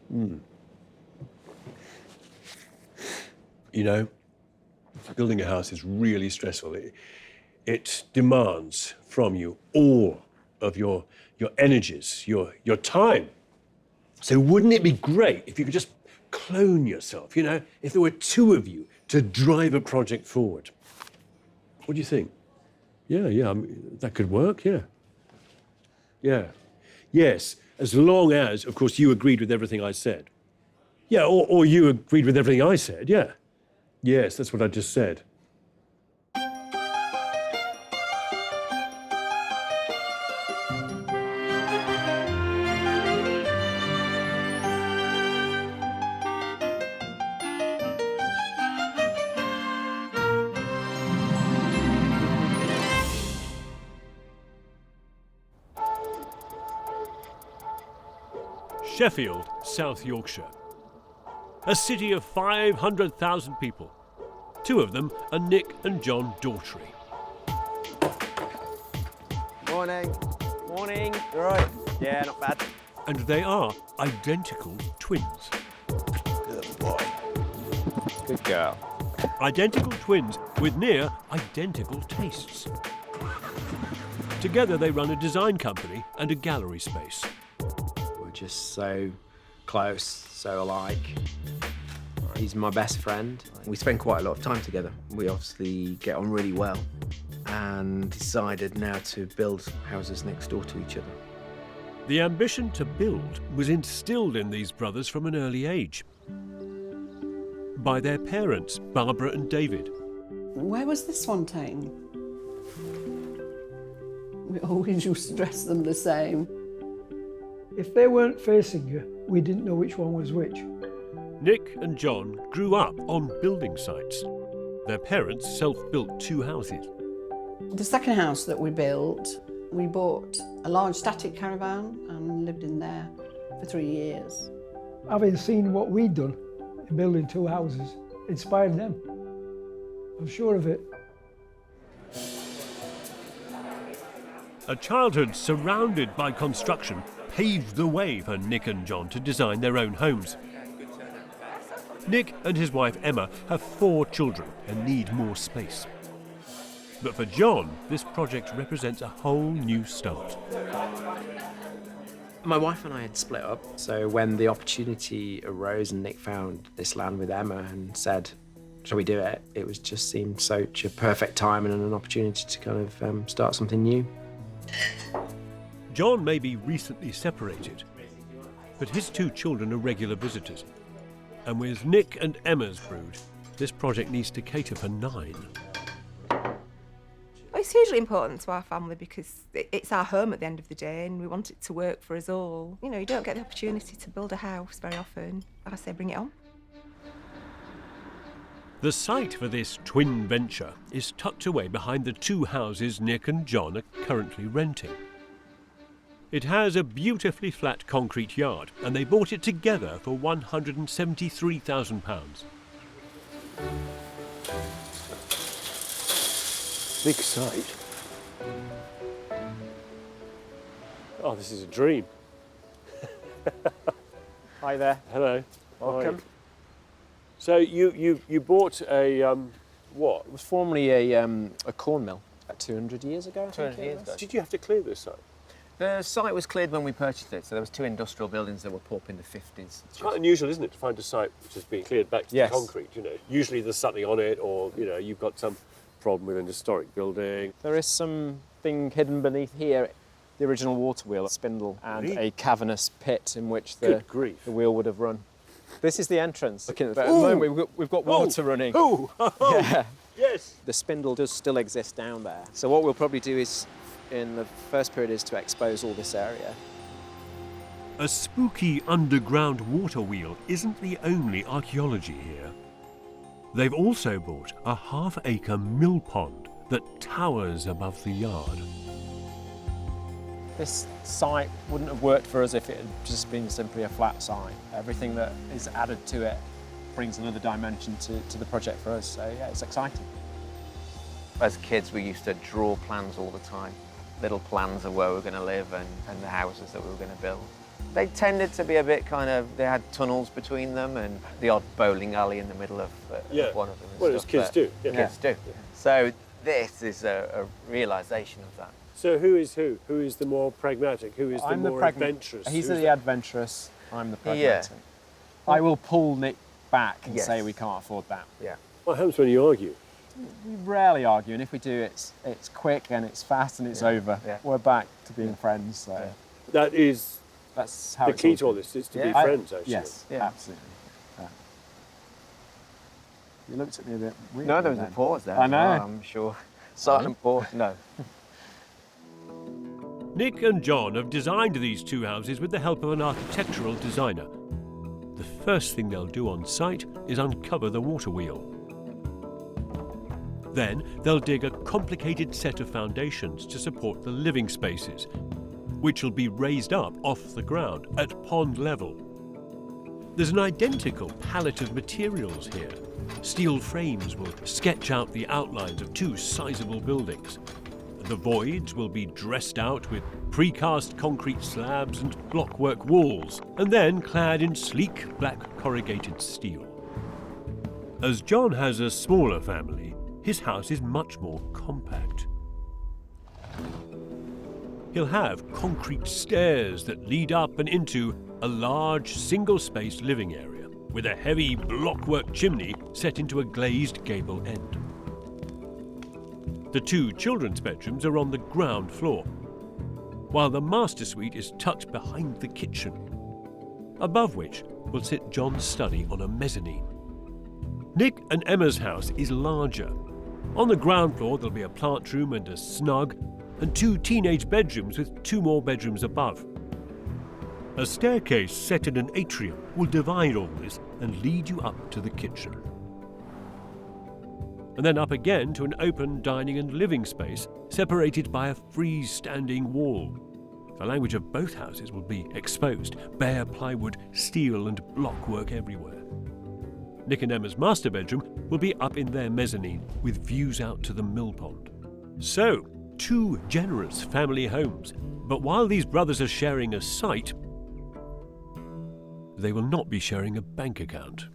You know, building a house is really stressful. It demands from you all of your energies, your time. So wouldn't it be great if you could just clone yourself, you know, if there were two of you to drive a project forward? What do you think? Yeah, I mean, that could work, yeah. Yeah, yes, as long as, of course, you agreed with everything I said. Yeah, or you agreed with everything I said, yeah. Yes, that's what I just said. Sheffield, South Yorkshire. A city of 500,000 people. Two of them are Nick and John Daughtry. Morning. Morning. You all right? Yeah, not bad. And they are identical twins. Good boy. Good girl. Identical twins with near identical tastes. Together they run a design company and a gallery space. We're just so close, so alike. He's my best friend. We spend quite a lot of time together. We obviously get on really well and decided now to build houses next door to each other. The ambition to build was instilled in these brothers from an early age by their parents, Barbara and David. Where was this one taken? We always used to dress them the same. If they weren't facing you, we didn't know which one was which. Nick and John grew up on building sites. Their parents self-built two houses. The second house that we built, we bought a large static caravan and lived in there for 3 years. Having seen what we'd done in building two houses, inspired them. I'm sure of it. A childhood surrounded by construction paved the way for Nick and John to design their own homes. Nick and his wife Emma have 4 children and need more space. But for John, this project represents a whole new start. My wife and I had split up, so when the opportunity arose and Nick found this land with Emma and said, shall we do it? It was just seemed such a perfect time and an opportunity to kind of start something new. John may be recently separated, but his 2 children are regular visitors. And with Nick and Emma's brood, this project needs to cater for 9. It's hugely important to our family because it's our home at the end of the day and we want it to work for us all. You know, you don't get the opportunity to build a house very often. I say bring it on. The site for this twin venture is tucked away behind the 2 houses Nick and John are currently renting. It has a beautifully flat concrete yard, and they bought it together for £173,000. Big site. Oh, this is a dream. Hi there. Hello. Welcome. Hi. So you bought a what? It was formerly a corn mill 200 years ago, I think. 200 years ago. Did you have to clear this site? The site was cleared when we purchased it, so there was 2 industrial buildings that were put up in the 50s. It's quite unusual, isn't it, to find a site which has been cleared back to Yes. the concrete, you know. Usually there's something on it, or, you know, you've got some problem with an historic building. There is something hidden beneath here, the original water wheel, a spindle, and Really? a cavernous pit in which the Good grief. wheel would have run. This is the entrance. Looking at the, Ooh. moment, we've got water running. Oh, Yeah. yes. The spindle does still exist down there. So what we'll probably do is, in the first period, is to expose all this area. A spooky underground water wheel isn't the only archaeology here. They've also bought a half-acre mill pond that towers above the yard. This site wouldn't have worked for us if it had just been simply a flat site. Everything that is added to it brings another dimension to the project for us, so yeah, it's exciting. As kids, we used to draw plans all the time, little plans of where we were going to live and the houses that we were going to build. They tended to be a bit they had tunnels between them and the odd bowling alley in the middle of one of them. Well, as kids do. Yeah. Kids do. So this is a realisation of that. So who is who? Who is the more pragmatic? Who is the more adventurous? He's Who's the adventurous, I'm the pragmatic. I will pull Nick back and say we can't afford that. Yeah. What happens when you argue? We rarely argue, and if we do, it's quick and it's fast and it's over. Yeah. We're back to being friends, so That's how the it's key always to all been. this, is to be friends, actually. Yes, absolutely. Yeah. You looked at me a bit weird. No, there was a pause there. I know. I'm sure. Silent pause. No. Nick and John have designed these two houses with the help of an architectural designer. The first thing they'll do on site is uncover the water wheel. Then they'll dig a complicated set of foundations to support the living spaces, which will be raised up off the ground at pond level. There's an identical palette of materials here. Steel frames will sketch out the outlines of two sizable buildings. The voids will be dressed out with precast concrete slabs and blockwork walls, and then clad in sleek black corrugated steel. As John has a smaller family, his house is much more compact. He'll have concrete stairs that lead up and into a large single-spaced living area with a heavy blockwork chimney set into a glazed gable end. The two children's bedrooms are on the ground floor, while the master suite is tucked behind the kitchen, above which will sit John's study on a mezzanine. Nick and Emma's house is larger. On the ground floor there'll be a plant room and a snug, and two teenage bedrooms with two more bedrooms above. A staircase set in an atrium will divide all this and lead you up to the kitchen. And then up again to an open dining and living space separated by a freestanding wall. The language of both houses will be exposed, bare plywood, steel and blockwork everywhere. Nick and Emma's master bedroom will be up in their mezzanine with views out to the mill pond. So, two generous family homes. But while these brothers are sharing a site, they will not be sharing a bank account.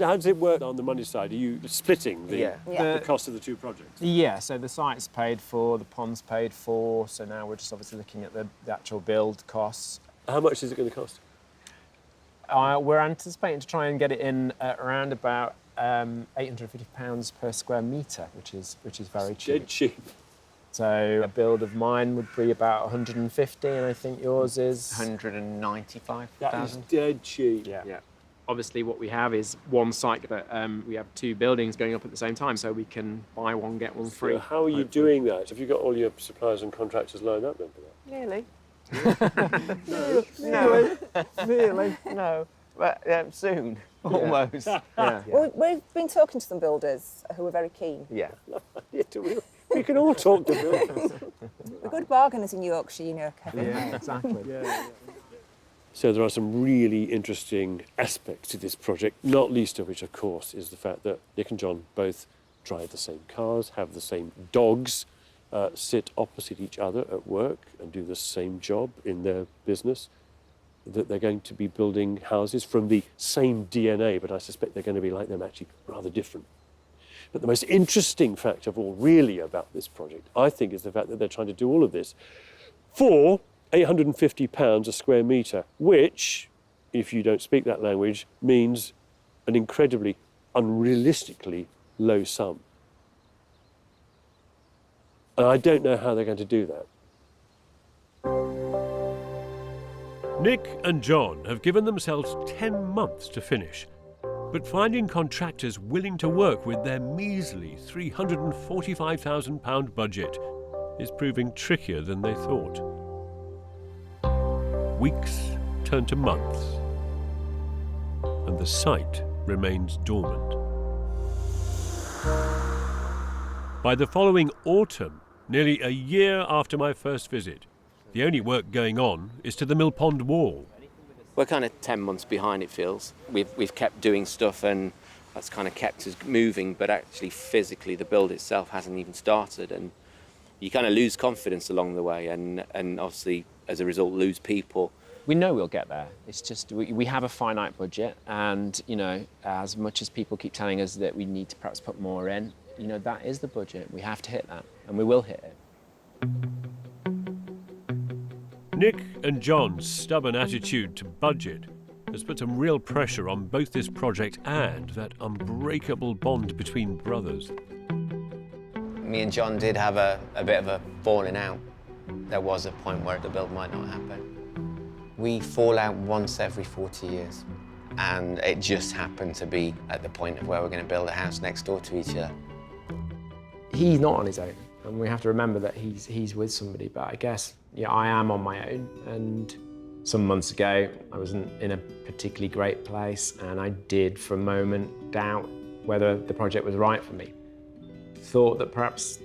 How does it work on the money side? Are you splitting the cost of the two projects? Yeah, so the site's paid for, the pond's paid for, so now we're just obviously looking at the actual build costs. How much is it going to cost? We're anticipating to try and get it in at around about £850 per square metre, which is very cheap. Dead cheap. So a build of mine would be about 150, and I think yours is 195,000. That is dead cheap. Yeah. Obviously, what we have is one site, but we have two buildings going up at the same time, so we can buy one, get one free. So how are you doing that? Have you got all your suppliers and contractors lined up then for that? Nearly. No. Really? No. But soon. Almost. Yeah. Well, we've been talking to some builders who are very keen. Yeah. We can all talk to builders. We're good bargainers in Yorkshire, you know, Kevin. Yeah, exactly. So there are some really interesting aspects to this project, not least of which, of course, is the fact that Nick and John both drive the same cars, have the same dogs, sit opposite each other at work and do the same job in their business, that they're going to be building houses from the same DNA, but I suspect they're going to be like them, actually rather different. But the most interesting fact of all really about this project, I think, is the fact that they're trying to do all of this for £850 a square metre, which, if you don't speak that language, means an incredibly, unrealistically low sum. And I don't know how they're going to do that. Nick and John have given themselves 10 months to finish, but finding contractors willing to work with their measly £345,000 budget is proving trickier than they thought. Weeks turn to months, and the site remains dormant. By the following autumn, nearly a year after my first visit, the only work going on is to the mill pond wall. We're kind of 10 months behind, it feels. We've kept doing stuff and that's kind of kept us moving, but actually physically the build itself hasn't even started, and you kind of lose confidence along the way, and obviously as a result, lose people. We know we'll get there. It's just we have a finite budget, and you know, as much as people keep telling us that we need to perhaps put more in, you know, that is the budget. We have to hit that, and we will hit it. Nick and John's stubborn attitude to budget has put some real pressure on both this project and that unbreakable bond between brothers. Me and John did have a bit of a falling out. There was a point where the build might not happen. We fall out once every 40 years, and it just happened to be at the point of where we're going to build a house next door to each other. He's not on his own, and we have to remember that he's with somebody, but I guess, yeah, I am on my own, and some months ago I wasn't in a particularly great place, and I did for a moment doubt whether the project was right for me. Thought that perhaps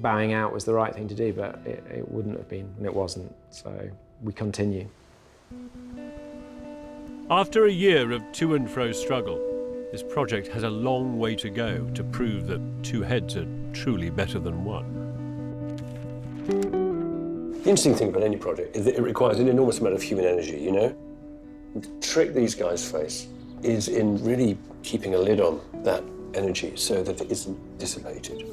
bowing out was the right thing to do, but it wouldn't have been, and it wasn't, so we continue. After a year of to and fro struggle, this project has a long way to go to prove that two heads are truly better than one. The interesting thing about any project is that it requires an enormous amount of human energy, you know? The trick these guys face is in really keeping a lid on that energy so that it isn't dissipated.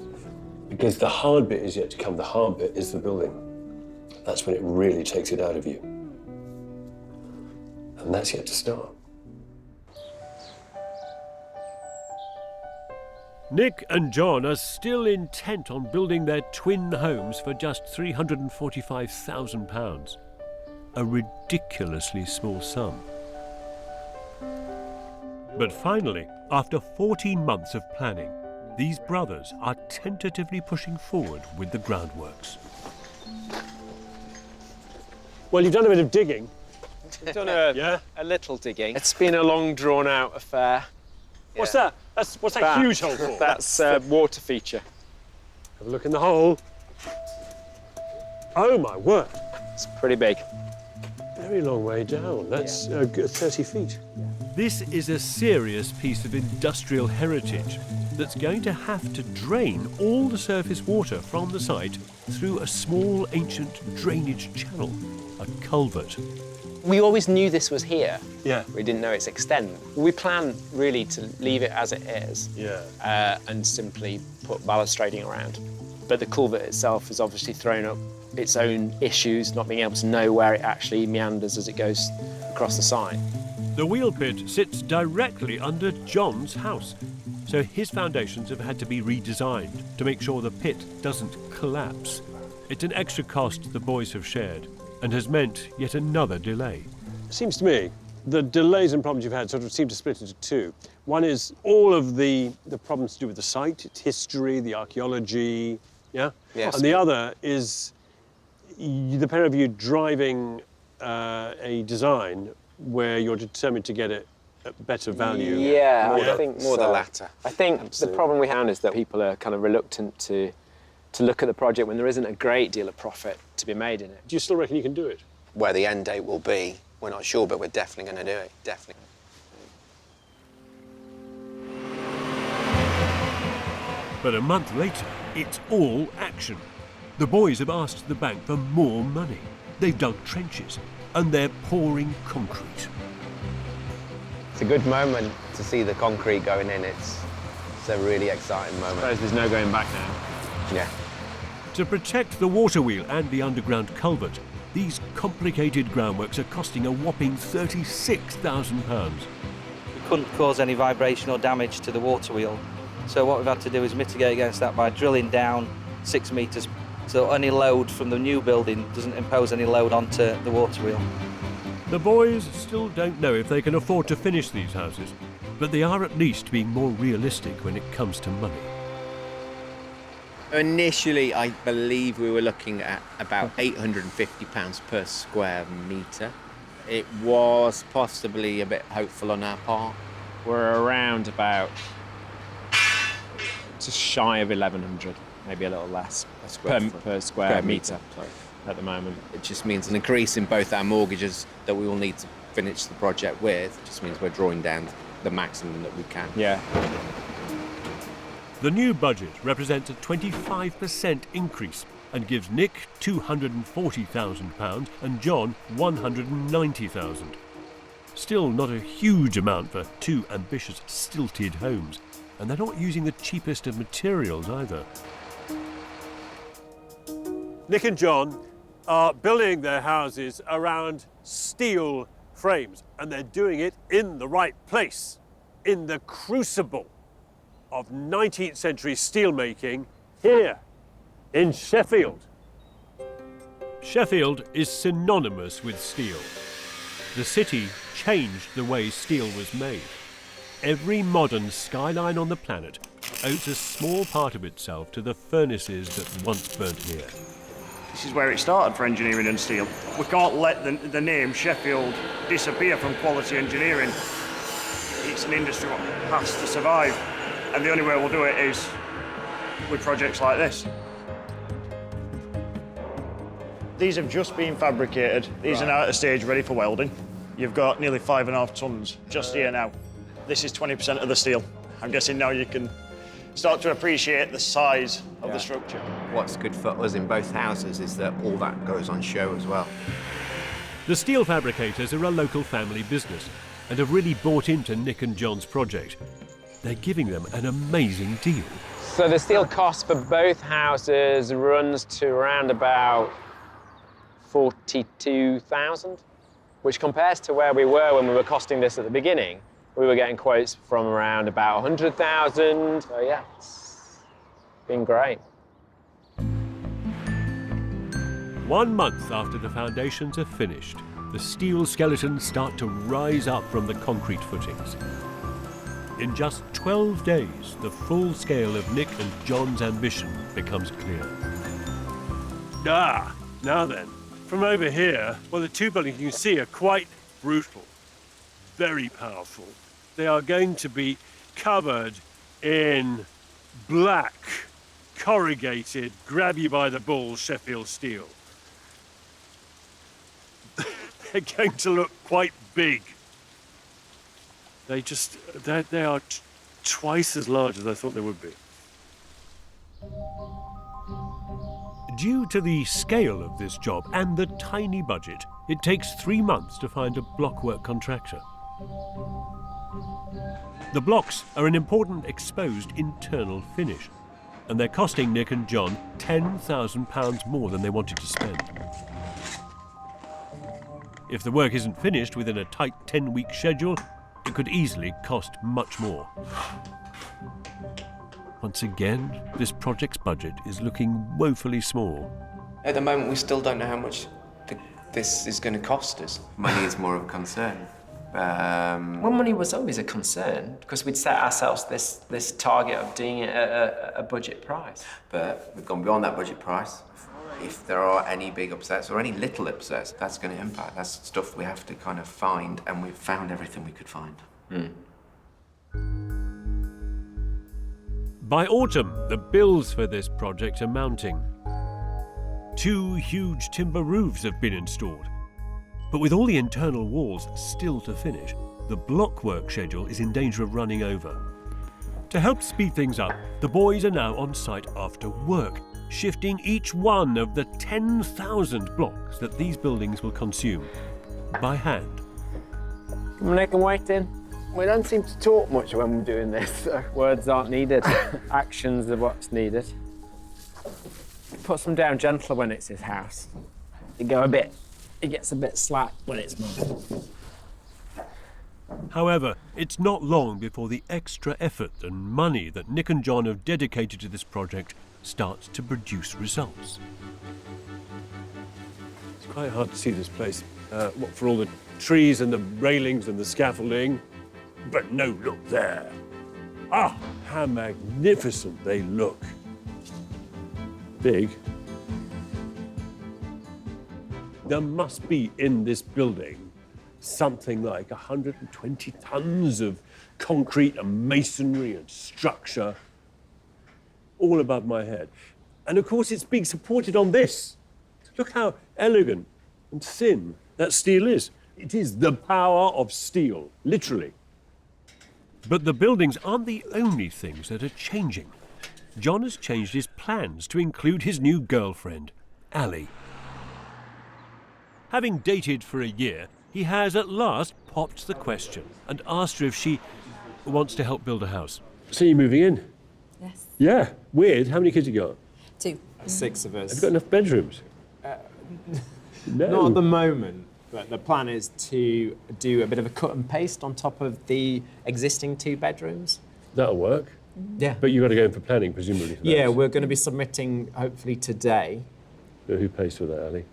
Because the hard bit is yet to come. The hard bit is the building. That's when it really takes it out of you. And that's yet to start. Nick and John are still intent on building their twin homes for just £345,000. A ridiculously small sum. But finally, after 14 months of planning, these brothers are tentatively pushing forward with the groundworks. Well, you've done a bit of digging. We've done a little digging. It's been a long, drawn-out affair. What's that? What's that huge hole for? That's water feature. Have a look in the hole. Oh, my word. It's pretty big. Very long way down. That's 30 feet. This is a serious piece of industrial heritage that's going to have to drain all the surface water from the site through a small ancient drainage channel, a culvert. We always knew this was here. Yeah. We didn't know its extent. We plan really to leave it as it is. Yeah. And simply put balustrading around. But the culvert itself has obviously thrown up its own issues, not being able to know where it actually meanders as it goes across the site. The wheel pit sits directly under John's house, so his foundations have had to be redesigned to make sure the pit doesn't collapse. It's an extra cost the boys have shared and has meant yet another delay. It seems to me the delays and problems you've had sort of seem to split into two. One is all of the problems to do with the site, its history, the archaeology, yeah? Yes. And the other is the pair of you driving a design where you're determined to get it at better value. Yeah, I think More the latter. I think Absolutely. the problem we have is that people are kind of reluctant to look at the project when there isn't a great deal of profit to be made in it. Do you still reckon you can do it? Where the end date will be, we're not sure, but we're definitely going to do it. Definitely. But a month later, it's all action. The boys have asked the bank for more money. They've dug trenches and they're pouring concrete. It's a good moment to see the concrete going in. It's a really exciting I moment. suppose there's no going back now. Yeah. To protect the water wheel and the underground culvert, these complicated groundworks are costing a whopping £36,000. We couldn't cause any vibration or damage to the water wheel. So what we've had to do is mitigate against that by drilling down 6 metres so any load from the new building doesn't impose any load onto the water wheel. The boys still don't know if they can afford to finish these houses, but they are at least being more realistic when it comes to money. Initially, I believe we were looking at about £850 per square metre. It was possibly a bit hopeful on our part. We're around about just shy of 1,100, maybe a little less per square metre at the moment. It just means an increase in both our mortgages that we will need to finish the project with. It just means we're drawing down the maximum that we can. Yeah. The new budget represents a 25% increase, and gives Nick £240,000 and John £190,000. Still not a huge amount for two ambitious, stilted homes, and they're not using the cheapest of materials either. Nick and John are building their houses around steel frames, and they're doing it in the right place, in the crucible of 19th century steelmaking here in Sheffield. Sheffield is synonymous with steel. The city changed the way steel was made. Every modern skyline on the planet owes a small part of itself to the furnaces that once burnt here. This is where it started for engineering and steel. We can't let the name Sheffield disappear from quality engineering. It's an industry that has to survive, and the only way we'll do it is with projects like this. These have just been fabricated. These are now at a stage ready for welding. You've got nearly 5.5 tons just here now. This is 20% of the steel. I'm guessing now you can start to appreciate the size of the structure. What's good for us in both houses is that all that goes on show as well. The steel fabricators are a local family business and have really bought into Nick and John's project. They're giving them an amazing deal. So the steel cost for both houses runs to around about 42,000, which compares to where we were when we were costing this at the beginning. We were getting quotes from around about 100,000. So yeah, it's been great. 1 month after the foundations are finished, the steel skeletons start to rise up from the concrete footings. In just 12 days, the full scale of Nick and John's ambition becomes clear. Now then, from over here, well, the two buildings you can see are quite brutal, very powerful. They are going to be covered in black, corrugated, grab you by the balls Sheffield steel. They're going to look quite big. They are twice as large as I thought they would be. Due to the scale of this job and the tiny budget, it takes 3 months to find a blockwork contractor. The blocks are an important exposed internal finish, and they're costing Nick and John £10,000 more than they wanted to spend. If the work isn't finished within a tight 10-week schedule, it could easily cost much more. Once again, this project's budget is looking woefully small. At the moment, we still don't know how much this is going to cost us. Money is more of a concern. Well, money was always a concern because we'd set ourselves this target of doing it at a budget price. But we've gone beyond that budget price. If there are any big upsets or any little upsets, that's going to impact. That's stuff we have to kind of find, and we've found everything we could find. By autumn, the bills for this project are mounting. 2 huge timber roofs have been installed. But with all the internal walls still to finish, the blockwork schedule is in danger of running over. To help speed things up, the boys are now on site after work, shifting each one of the 10,000 blocks that these buildings will consume by hand. Nick, I'm waiting. We don't seem to talk much when we're doing this, so words aren't needed. Actions are what's needed. Puts them down gentler when it's his house. It gets a bit slack when it's mine. However, it's not long before the extra effort and money that Nick and John have dedicated to this project starts to produce results. It's quite hard to see this place, what for all the trees and the railings and the scaffolding. But no, look there. Ah, how magnificent they look. Big. There must be in this building something like 120 tons of concrete and masonry and structure, all above my head. And of course, it's being supported on this. Look how elegant and thin that steel is. It is the power of steel, literally. But the buildings aren't the only things that are changing. John has changed his plans to include his new girlfriend, Ali. Having dated for a year, he has at last popped the question and asked her if she wants to help build a house. So you're moving in? Yes. Yeah. Weird. How many kids you got? 2. 6 of us. Have you got enough bedrooms? No. Not at the moment, but the plan is to do a bit of a cut and paste on top of the existing 2 bedrooms. That'll work. Yeah. But you've got to go in for planning, presumably. For Yeah, that. we're going to be submitting hopefully today. Who pays for that, Ali?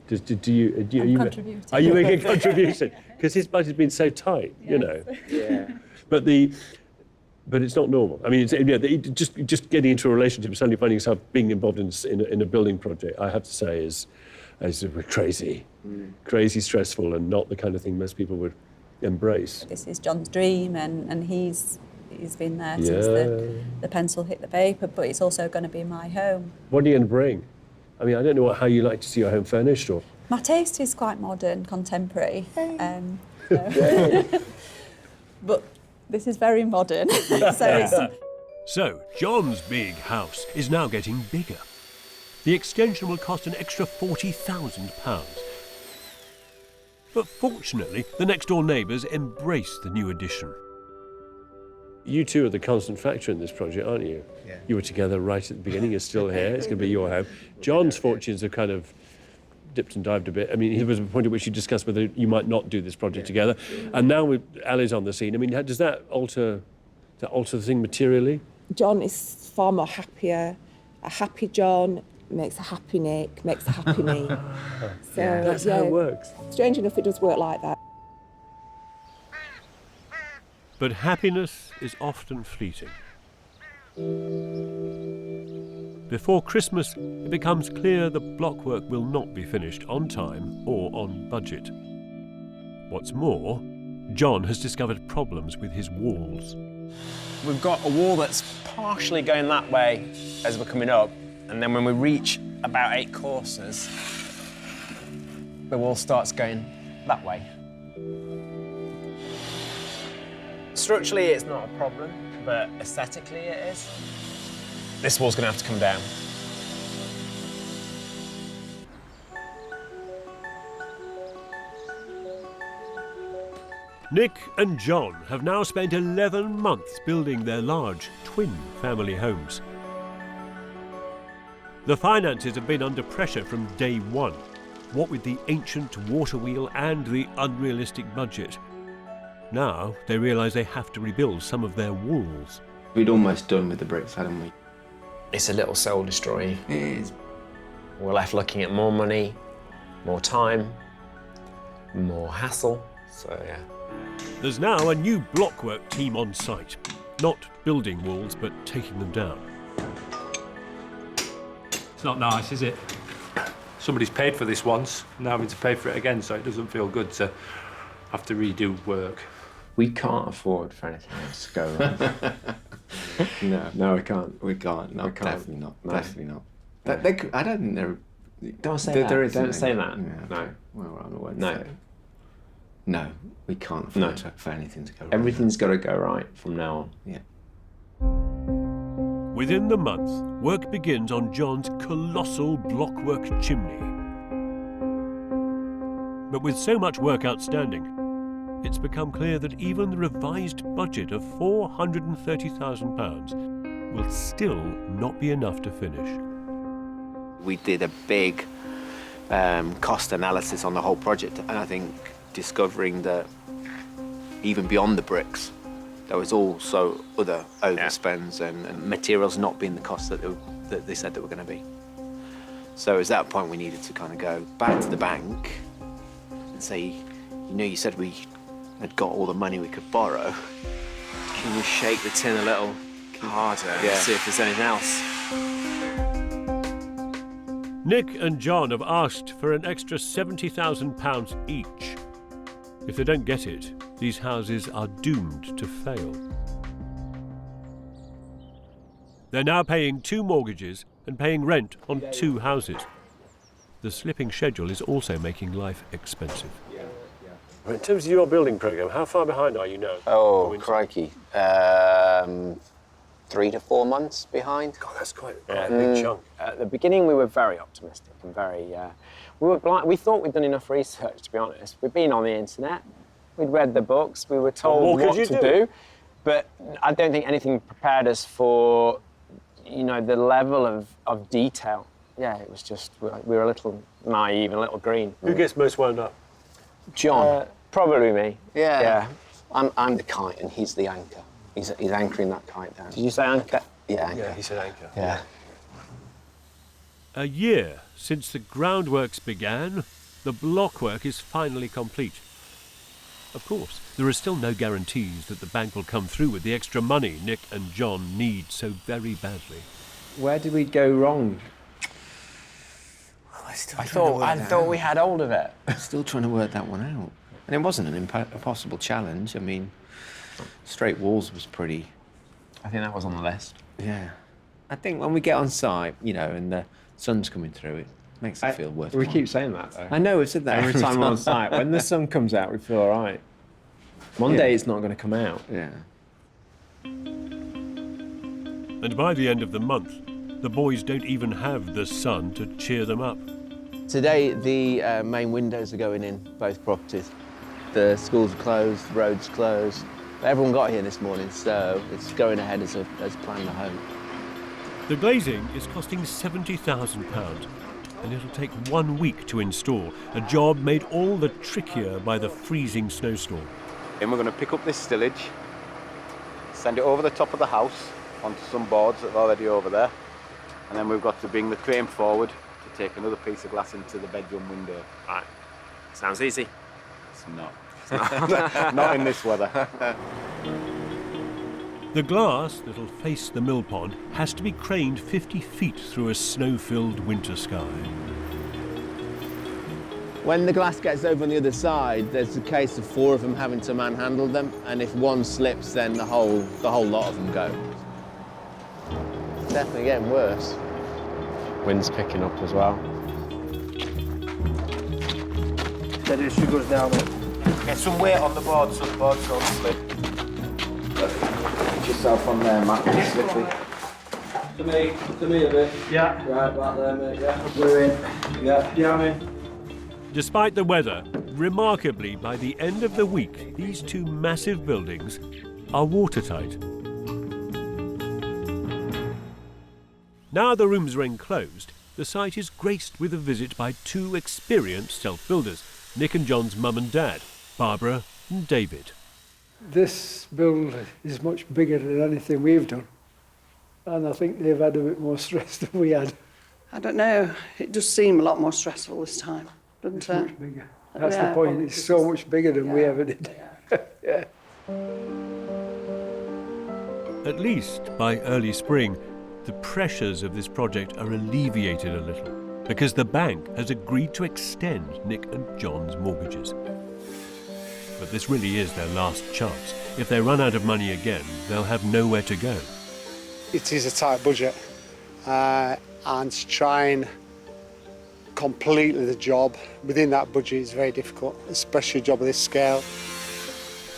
Do you contributing. Are you making a contribution? Because his budget's been so tight, you know. Yeah. But it's not normal. I mean, just getting into a relationship and suddenly finding yourself being involved in a building project, I have to say, is crazy, crazy stressful, and not the kind of thing most people would embrace. This is John's dream, and he's been there since the pencil hit the paper, but it's also going to be my home. What are you going to bring? I mean, I don't know how you like to see your home furnished, or... My taste is quite modern, contemporary, but this is very modern. So, John's big house is now getting bigger. The extension will cost an extra £40,000. But fortunately, the next-door neighbours embrace the new addition. You two are the constant factor in this project, aren't you? Yeah. You were together right at the beginning, you're still here, it's going to be your home. John's fortunes have kind of dipped and dived a bit. I mean, there was a point at which you discussed whether you might not do this project together. And now with Ali's on the scene, I mean, does that alter the thing materially? John is far more happier. A happy John makes a happy Nick, makes a happy me. So That's how it works. Strange enough, it does work like that. But happiness is often fleeting. Before Christmas, it becomes clear the blockwork will not be finished on time or on budget. What's more, John has discovered problems with his walls. We've got a wall that's partially going that way as we're coming up, and then when we reach about 8 courses, the wall starts going that way. Structurally, it's not a problem, but aesthetically it is. This wall's going to have to come down. Nick and John have now spent 11 months building their large twin family homes. The finances have been under pressure from day one, what with the ancient water wheel and the unrealistic budget. Now they realise they have to rebuild some of their walls. We'd almost done with the bricks, hadn't we? It's a little soul destroying. It is. We're left looking at more money, more time, more hassle, so yeah. There's now a new blockwork team on site, not building walls but taking them down. It's not nice, is it? Somebody's paid for this once, now having to pay for it again, so it doesn't feel good to have to redo work. We can't afford for anything else to go wrong. No, we can't. We can't. No, definitely not. Definitely not. I don't think they're... Don't say that. Don't say that. Yeah, No. Well, I won't No. say it. No, we can't afford for anything to go wrong. Everything's got to go right from now on. Yeah. Within the month, work begins on John's colossal blockwork chimney. But with so much work outstanding, it's become clear that even the revised budget of £430,000 will still not be enough to finish. We did a big cost analysis on the whole project, and I think discovering that even beyond the bricks, there was also other overspends and materials not being the cost that they said they were going to be. So it was at that point we needed to kind of go back to the bank and say, you said we had got all the money we could borrow. Can you shake the tin a little harder and see if there's anything else? Nick and John have asked for an extra £70,000 each. If they don't get it, these houses are doomed to fail. They're now paying 2 mortgages and paying rent on 2 houses. The slipping schedule is also making life expensive. In terms of your building programme, how far behind are you now? Oh, crikey. 3 to 4 months behind. God, that's quite a big chunk. At the beginning, we were very optimistic and very. We thought we'd done enough research, to be honest. We'd been on the internet, we'd read the books, we were told what to do, but I don't think anything prepared us for, you know, the level of detail. Yeah, it was just we were a little naive and a little green. Who gets most wound up? John. Probably me. Yeah. I'm the kite and he's the anchor. He's anchoring that kite down. Did you say anchor? Yeah, anchor. Yeah, he said anchor. Yeah. A year since the groundworks began, the blockwork is finally complete. Of course, there are still no guarantees that the bank will come through with the extra money Nick and John need so very badly. Where did we go wrong? I thought we had hold of it. Still trying to work that one out. And it wasn't an impossible challenge. I mean, straight walls was pretty... I think that was on the list. Yeah. I think when we get on site, you know, and the sun's coming through, it makes it feel worthwhile. We keep saying that, though. I know, we've said that every time we're on site. When the sun comes out, we feel all right. One day it's not going to come out. Yeah. And by the end of the month, the boys don't even have the sun to cheer them up. Today, the main windows are going in both properties. The schools are closed, the roads closed. Everyone got here this morning, so it's going ahead as planned at home. The glazing is costing £70,000, and it'll take 1 week to install, a job made all the trickier by the freezing snowstorm. And we're going to pick up this stillage, send it over the top of the house onto some boards that are already over there, and then we've got to bring the crane forward to take another piece of glass into the bedroom window. Right. Sounds easy. It's not. Not in this weather. The glass that'll face the mill pond has to be craned 50 feet through a snow-filled winter sky. When the glass gets over on the other side, there's a case of 4 of them having to manhandle them, and if one slips, then the whole lot of them go. It's definitely getting worse. Wind's picking up as well. Steady as she goes down it. Get some weight on the board so the board's don't slip. Put yourself on there, Matt. It's slippy. To me a bit. Yeah. Right, back there, mate. Yeah. We're in. Yeah, I'm in. Despite the weather, remarkably, by the end of the week, these 2 massive buildings are watertight. Now the rooms are enclosed, the site is graced with a visit by 2 experienced self-builders, Nick and John's mum and dad, Barbara and David. This build is much bigger than anything we've done. And I think they've had a bit more stress than we had. I don't know. It does seem a lot more stressful this time. It's much bigger. That's the point. It's so much bigger than we ever did. Yeah. At least by early spring, the pressures of this project are alleviated a little because the bank has agreed to extend Nick and John's mortgages. But this really is their last chance. If they run out of money again, they'll have nowhere to go. It is a tight budget, and to try and complete the job within that budget is very difficult, especially a job of this scale.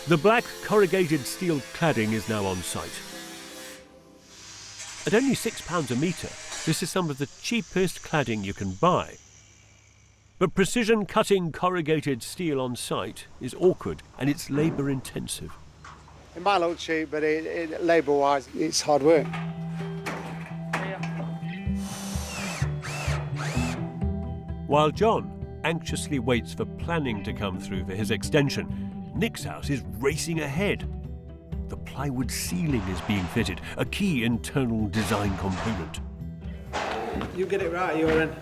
The black corrugated steel cladding is now on site. At only £6 a metre, this is some of the cheapest cladding you can buy. But precision cutting corrugated steel on site is awkward and it's labour intensive. It might look cheap, but labour-wise, it's hard work. While John anxiously waits for planning to come through for his extension, Nick's house is racing ahead. The plywood ceiling is being fitted, a key internal design component. You get it right, you're in.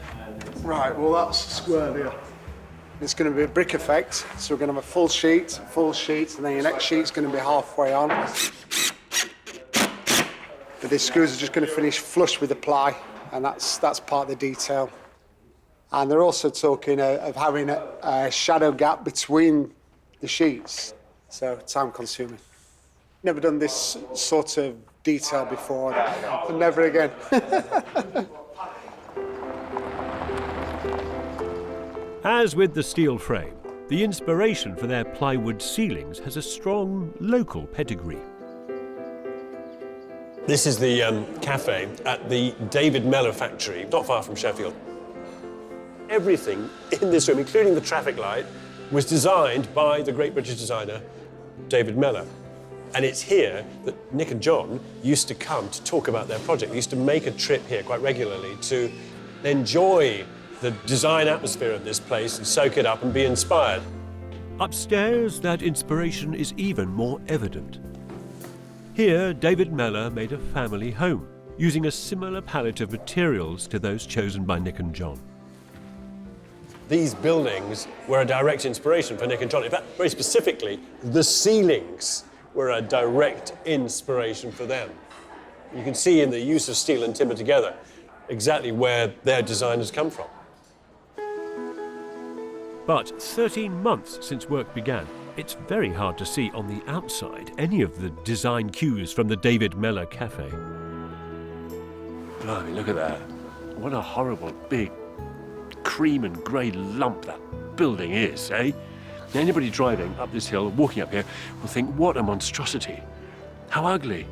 Right, well that's square here. It's going to be a brick effect, so we're going to have a full sheet, and then your next sheet's going to be halfway on. But these screws are just going to finish flush with the ply, and that's part of the detail. And they're also talking of having a shadow gap between the sheets, so time-consuming. Never done this sort of detail before, and never again. As with the steel frame, the inspiration for their plywood ceilings has a strong local pedigree. This is the cafe at the David Mellor factory, not far from Sheffield. Everything in this room, including the traffic light, was designed by the great British designer, David Mellor. And it's here that Nick and John used to come to talk about their project. They used to make a trip here quite regularly to enjoy the design atmosphere of this place and soak it up and be inspired. Upstairs, that inspiration is even more evident. Here, David Mellor made a family home, using a similar palette of materials to those chosen by Nick and John. These buildings were a direct inspiration for Nick and John. In fact, very specifically, the ceilings were a direct inspiration for them. You can see in the use of steel and timber together exactly where their design has come from. But 13 months since work began, it's very hard to see on the outside any of the design cues from the David Mellor cafe. Blimey, look at that. What a horrible, big, cream and grey lump that building is, eh? Anybody driving up this hill, walking up here, will think, what a monstrosity. How ugly.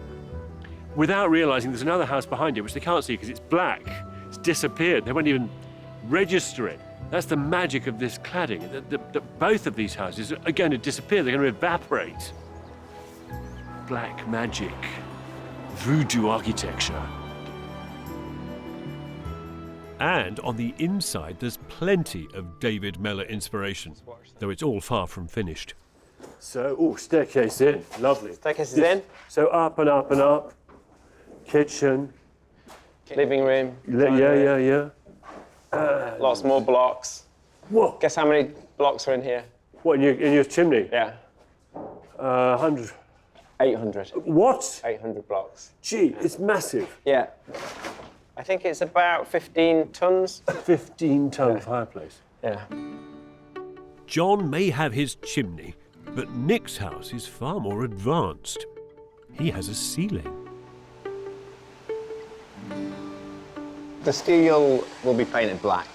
Without realising there's another house behind it, which they can't see because it's black. It's disappeared. They won't even register it. That's the magic of this cladding, that both of these houses are going to disappear. They're going to evaporate. Black magic. Voodoo architecture. And on the inside, there's plenty of David Mellor inspiration, though it's all far from finished. So, staircase in, lovely. Staircase is in. So up and up and up. Kitchen. Living room. Yeah. Lots more blocks. What? Guess how many blocks are in here? What, in your chimney? Yeah. 100. 800. What? 800 blocks. Gee, it's massive. Yeah. I think it's about 15 tons. 15-ton fireplace. Yeah. John may have his chimney, but Nick's house is far more advanced. He has a ceiling. The steel will be painted black.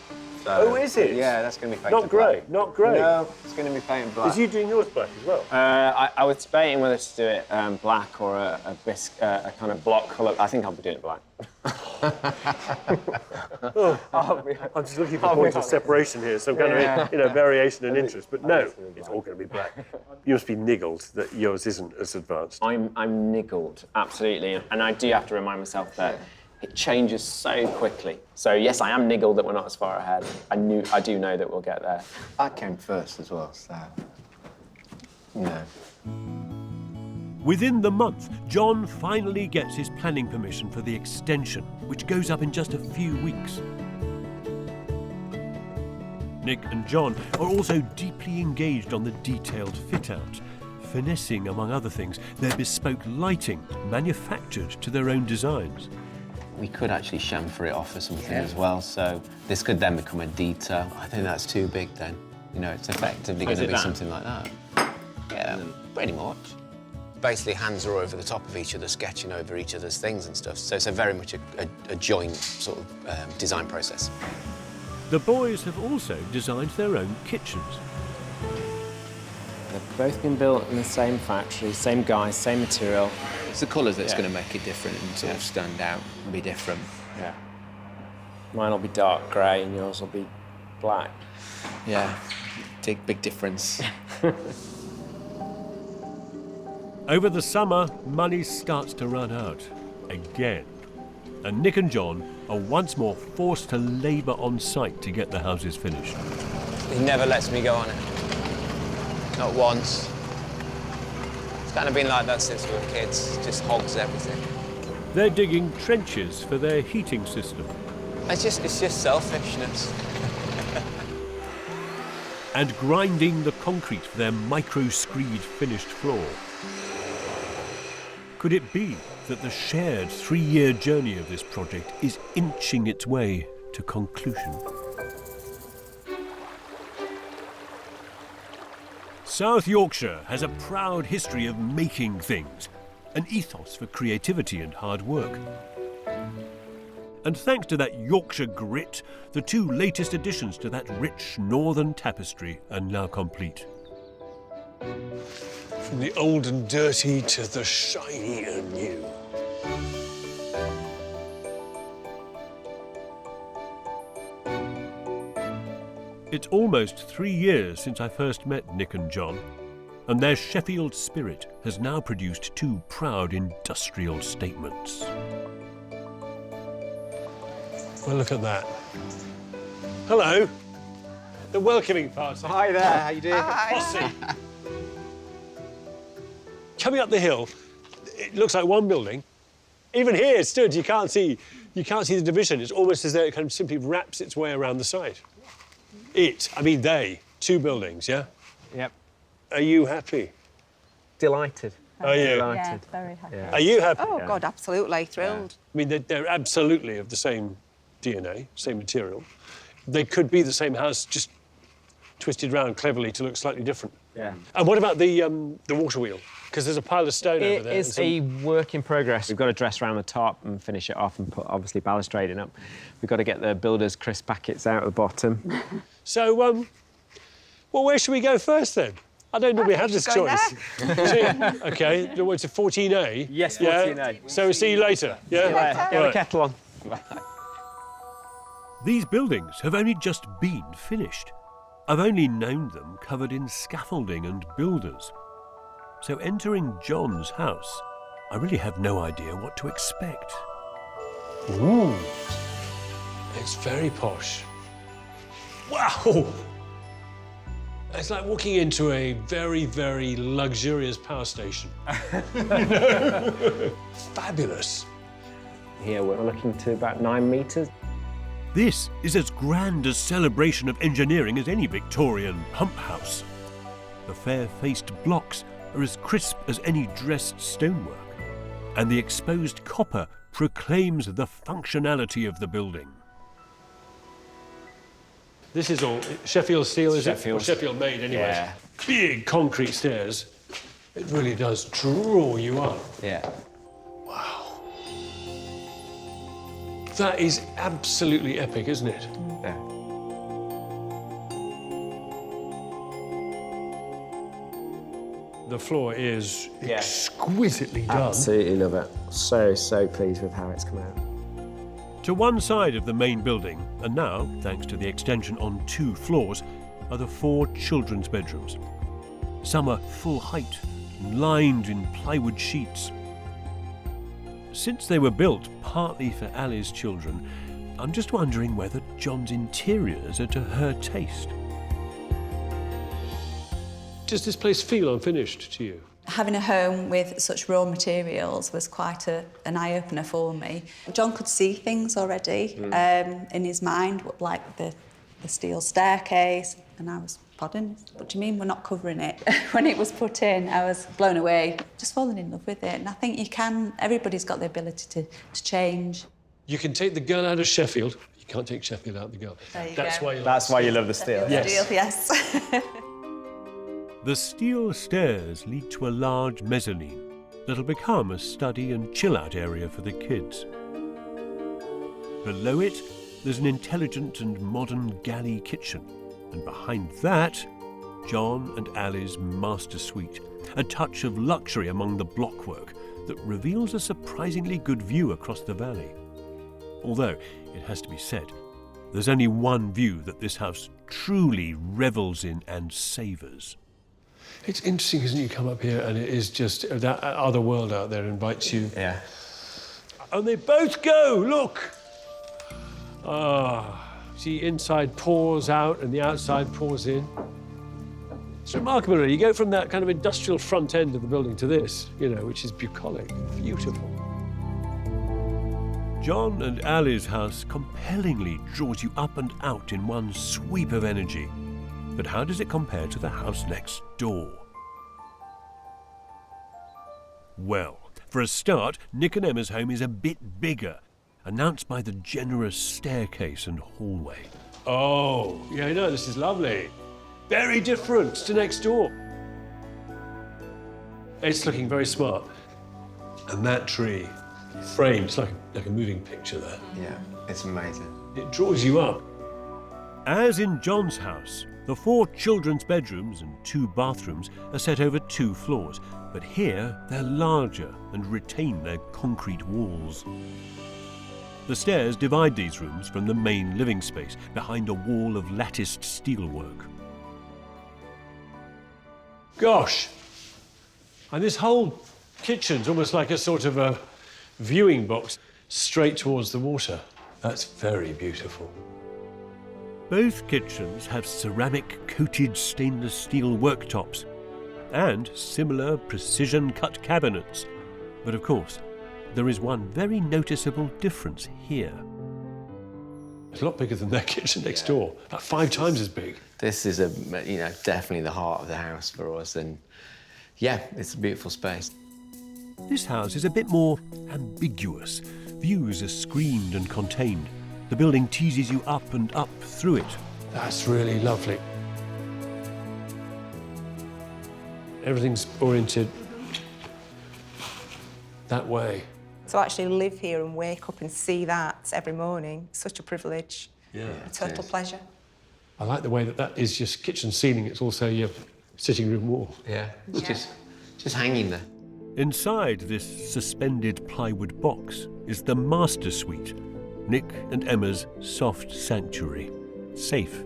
So, oh, is it? Yeah, that's going to be painted Not grey, black. not grey. No, it's going to be painted black. Is you doing yours black as well? I was debating whether to do it black or a kind of block colour. I think I'll be doing it black. I'm just looking for points of separation here, some kind of variation in interest. But no, it's all going to be black. You must be niggled that yours isn't as advanced. I'm niggled, absolutely, and I do have to remind myself that it changes so quickly. So yes, I am niggled that we're not as far ahead. I do know that we'll get there. I came first as well, so Within the month, John finally gets his planning permission for the extension, which goes up in just a few weeks. Nick and John are also deeply engaged on the detailed fit-out, finessing, among other things, their bespoke lighting, manufactured to their own designs. we could actually chamfer it off or something as well. So this could then become a detail. I think that's too big then. You know, it's effectively going to be something like that. Yeah, pretty much. Basically, hands are over the top of each other, sketching over each other's things and stuff. So it's very much a joint sort of design process. The boys have also designed their own kitchens. They've both been built in the same factory, same guys, same material. It's the colours that's going to make it different and sort of stand out and be different. Yeah. Mine will be dark grey and yours will be black. Yeah, big difference. Over the summer, money starts to run out again. And Nick and John are once more forced to labour on site to get the houses finished. He never lets me go on it. Not once. It's kind of been like that since we were kids. Just hogs everything. They're digging trenches for their heating system. It's just selfishness. And grinding the concrete for their micro-screed finished floor. Could it be that the shared 3-year journey of this project is inching its way to conclusion? South Yorkshire has a proud history of making things, an ethos for creativity and hard work. And thanks to that Yorkshire grit, the 2 latest additions to that rich northern tapestry are now complete. From the old and dirty to the shiny and new. It's almost 3 years since I first met Nick and John, and their Sheffield spirit has now produced 2 proud industrial statements. Well, look at that. Hello. The welcoming party. Hi there, how you doing? Posse. Coming up the hill, it looks like one building. Even here, it stood, you can't see the division. It's almost as though it kind of simply wraps its way around the site. They, 2 buildings, yeah? Yep. Are you happy? Delighted. Are you? Yeah, very happy. Are you happy? Oh, God, absolutely. Thrilled. I mean, they're absolutely of the same DNA, same material. They could be the same house, just twisted round cleverly to look slightly different. Yeah. And what about the water wheel? Because there's a pile of stone over there. It is a work in progress. We've got to dress around the top and finish it off and put, obviously, balustrading up. We've got to get the builder's crisp packets out of the bottom. So, well, where should we go first, then? I don't normally have this choice. OK, it's a 14A? Yes, 14A. Yeah? So we'll see you later, yeah? See you later. Get the kettle on. These buildings have only just been finished. I've only known them covered in scaffolding and builders. So entering John's house, I really have no idea what to expect. Ooh, it's very posh. Wow! It's like walking into a very, very luxurious power station. Fabulous. Here we're looking to about 9 metres. This is as grand a celebration of engineering as any Victorian pump house. The fair-faced blocks are as crisp as any dressed stonework, and the exposed copper proclaims the functionality of the building. This is all Sheffield steel, is it? Sheffield. Or Sheffield made, anyway. Yeah. Big concrete stairs. It really does draw you up. Yeah. Wow. That is absolutely epic, isn't it? Yeah. The floor is exquisitely done. Absolutely love it. So pleased with how it's come out. To one side of the main building, and now, thanks to the extension on 2 floors, are the 4 children's bedrooms. Some are full height, lined in plywood sheets. Since they were built partly for Ali's children, I'm just wondering whether John's interiors are to her taste. Does this place feel unfinished to you? Having a home with such raw materials was quite an eye-opener for me. John could see things already in his mind, like the steel staircase, and I was, pardon, what do you mean we're not covering it? When it was put in, I was blown away, just falling in love with it. And I think everybody's got the ability to change. You can take the girl out of Sheffield. You can't take Sheffield out of the girl. That's why you love the steel. Yes. The steel stairs lead to a large mezzanine that'll become a study and chill-out area for the kids. Below it, there's an intelligent and modern galley kitchen, and behind that, John and Ali's master suite, a touch of luxury among the blockwork that reveals a surprisingly good view across the valley. Although, it has to be said, there's only one view that this house truly revels in and savours. It's interesting, isn't it? You come up here and it is just that other world out there invites you. Yeah. And they both go, look! See, inside pours out and the outside pours in. It's remarkable, really. You go from that kind of industrial front end of the building to this, which is bucolic, beautiful. John and Ali's house compellingly draws you up and out in one sweep of energy. But how does it compare to the house next door? Well, for a start, Nick and Emma's home is a bit bigger, announced by the generous staircase and hallway. Oh, yeah, this is lovely. Very different to next door. It's looking very smart. And that tree, framed, it's like a moving picture there. Yeah, it's amazing. It draws you up. As in John's house, the 4 children's bedrooms and 2 bathrooms are set over 2 floors, but here they're larger and retain their concrete walls. The stairs divide these rooms from the main living space behind a wall of latticed steelwork. Gosh! And this whole kitchen's almost like a sort of a viewing box straight towards the water. That's very beautiful. Both kitchens have ceramic-coated stainless steel worktops and similar precision-cut cabinets. But of course, there is one very noticeable difference here. It's a lot bigger than their kitchen next door, about 5 times as big. This is definitely the heart of the house for us, and yeah, it's a beautiful space. This house is a bit more ambiguous. Views are screened and contained. The building teases you up and up through it. That's really lovely. Everything's oriented that way. To actually live here and wake up and see that every morning, such a privilege. Yeah, a total pleasure. I like the way that is just kitchen ceiling. It's also your sitting room wall. Yeah, it's just hanging there. Inside this suspended plywood box is the master suite, Nick and Emma's soft sanctuary, safe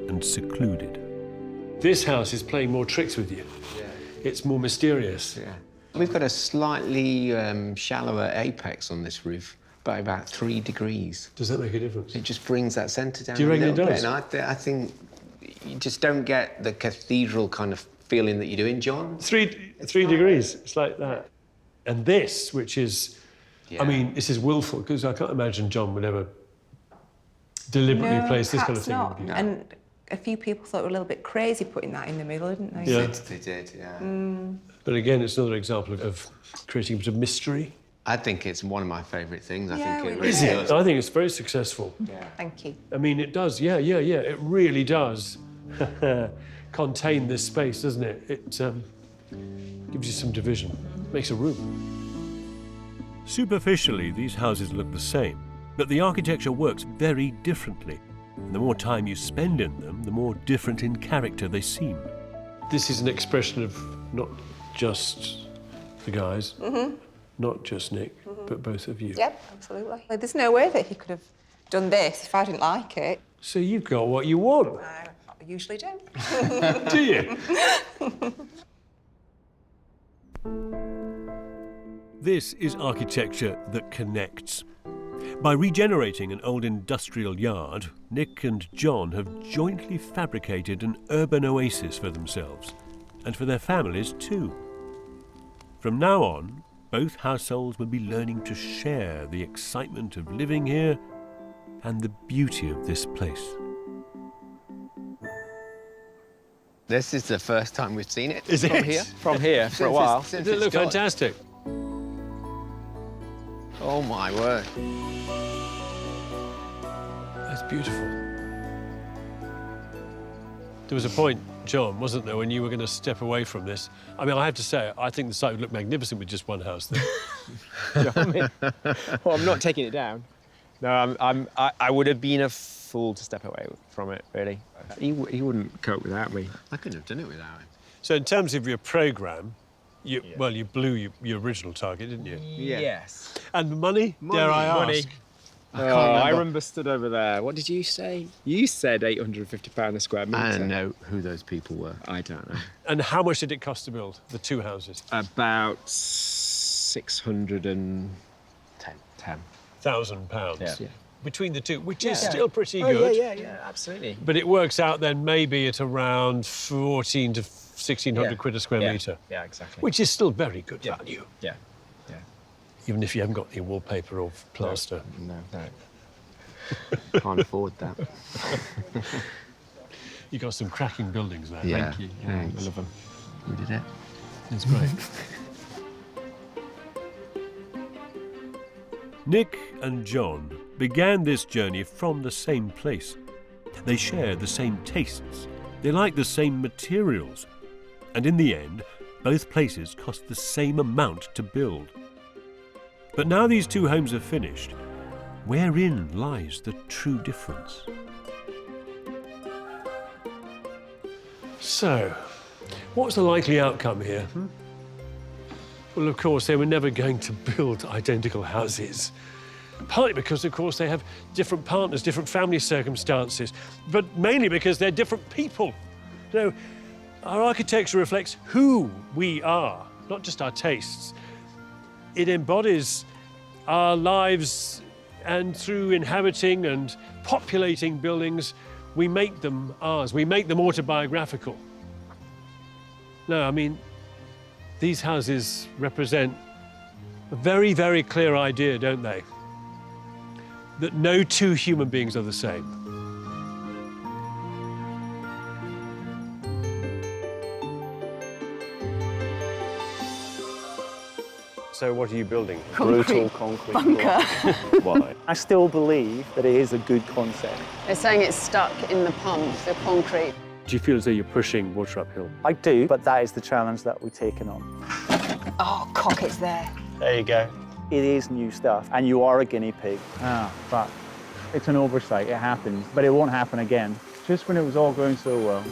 and secluded. This house is playing more tricks with you. Yeah. It's more mysterious. Yeah. We've got a slightly shallower apex on this roof, by about 3 degrees. Does that make a difference? It just brings that centre down. Do you reckon it does? And I think you just don't get the cathedral kind of feeling that you do in John. 3 degrees, it's like that. And this, which is, I mean, this is willful, because I can't imagine John would ever deliberately place this kind of thing. Not. And a few people thought we were a little bit crazy putting that in the middle, didn't they? Yeah. They did, yeah. But again, it's another example of creating a bit of mystery. I think it's one of my favourite things. I think it really is. It? I think it's very successful. Yeah. Thank you. I mean, it does, yeah. It really does contain this space, doesn't it? It gives you some division, makes a room. Superficially, these houses look the same, but the architecture works very differently. And the more time you spend in them, the more different in character they seem. This is an expression of not just the guys, not just Nick, but both of you. Yep, absolutely. There's no way that he could have done this if I didn't like it. So you've got what you want. I usually do. Do you? This is architecture that connects. By regenerating an old industrial yard, Nick and John have jointly fabricated an urban oasis for themselves, and for their families too. From now on, both households will be learning to share the excitement of living here and the beauty of this place. This is the first time we've seen it. Is from it? Here. From here, for a while. Does it look fantastic? Oh, my word. That's beautiful. There was a point, John, wasn't there, when you were going to step away from this? I mean, I have to say, I think the site would look magnificent with just one house there. You know what I mean? Well, I'm not taking it down. No, I would have been a fool to step away from it, really. He wouldn't cope without me. I couldn't have done it without him. So in terms of your programme, you blew your original target, didn't you? Yeah. Yes. And the money, dare I ask? I remember stood over there. What did you say? You said £850 a square metre. I don't know who those people were. I don't know. And how much did it cost to build the 2 houses? About £610,000. £1,000 between the two, which is still pretty good. good. Yeah, absolutely. But it works out then maybe at around 14 to 1,600 quid a square metre. Yeah, exactly. Which is still very good value. Yeah. Even if you haven't got any wallpaper or plaster. No. Can't afford that. You got some cracking buildings there. Yeah. Thank you. Yeah, I love them. We did it. It's great. Nick and John began this journey from the same place. They share the same tastes. They like the same materials. And in the end, both places cost the same amount to build. But now these 2 homes are finished, wherein lies the true difference? So, what's the likely outcome here? Well, of course, they were never going to build identical houses. partly because, of course, they have different partners, different family circumstances, but mainly because they're different people. You know, our architecture reflects who we are, not just our tastes. It embodies our lives, and through inhabiting and populating buildings, we make them ours. We make them autobiographical. No, I mean, these houses represent a very, very clear idea, don't they? That no two human beings are the same. So what are you building? Brutal concrete bunker. Why? I still believe that it is a good concept. They're saying it's stuck in the pump, the concrete. Do you feel as though you're pushing water uphill? I do, but that is the challenge that we've taken on. Oh, cock, it's there. There you go. It is new stuff, and you are a guinea pig. But it's an oversight, it happens, but it won't happen again. Just when it was all going so well.